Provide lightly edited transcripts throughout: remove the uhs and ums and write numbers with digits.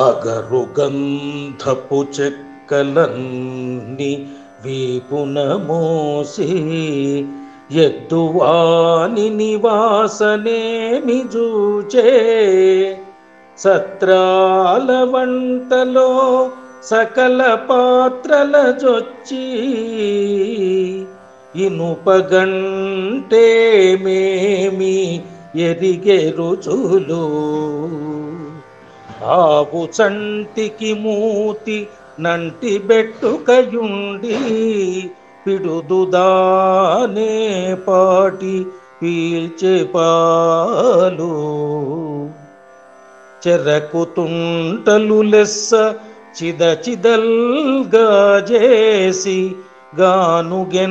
అగరు గంధపు చెక్కలన్ని వీపున మోసి ఎద్దువాని నివాసనేమి జూచే సత్రాల వంటలో సకల పాత్రల జొచ్చి ఇనుపగంటేమేమి ఎరిగే రుచులు ఆవు చంటికి మూతి నంటి బెట్టుకయుండి పిడుదుదానే పాటి పీల్చే పాలు చెరకు తుంటలు లెస్స చిదచిదల్గా చేసి గానుగెన్నండు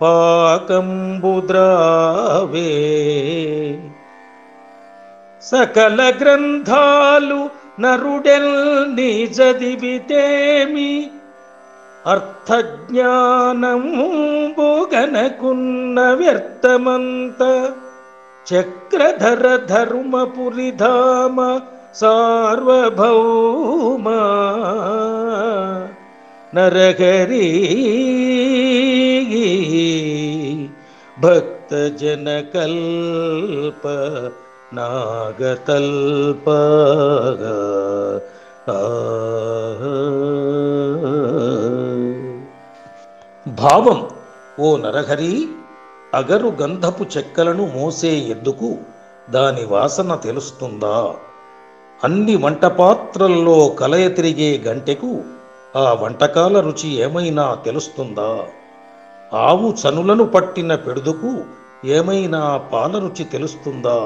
పాకంబుద్రావే సకల గ్రంథాలు నరుడెల్ని చదివితేమి అర్థజ్ఞానంబుగనకున్న వ్యర్థమంత చక్రధర ధర్మపురిధామ సార్వభౌమ నరహరి భక్తజనకల్ప నాగతల్ప భావం. ఓ నరహరి, అగరు గంధపు చెక్కలను మోసే ఎద్దుకు దాని వాసన తెలుస్తుందా? అన్ని వంటపాత్రల్లో కలయ తిరిగే గంటెకు ఆ వంటకాల రుచి ఏమైనా తెలుస్తుందా? ఆవు చనులను పట్టిన పెడుదుకు ఏమైనా పాల రుచి తెలుస్తుందా?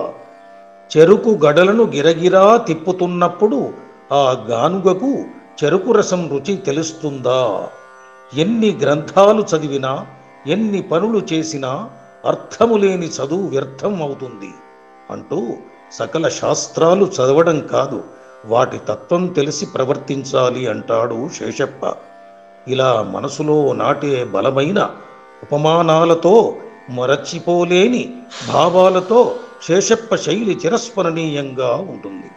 చెరుకు గడలను గిరగిరా తిప్పుతున్నప్పుడు ఆ గానుగకు చెరుకు రసం రుచి తెలుస్తుందా? ఎన్ని గ్రంథాలు చదివినా, ఎన్ని పనులు చేసినా అర్థము లేని చదువు వ్యర్థం అవుతుంది అంటూ సకల శాస్త్రాలు చదవడం కాదు, వాటి తత్వం తెలిసి ప్రవర్తించాలి అంటాడు శేషప్ప. ఇలా మనసులో నాటే బలమైన ఉపమానాలతో, మరచిపోలేని భావాలతో శేషప్ప శైలి చిరస్మరణీయంగా ఉంటుంది.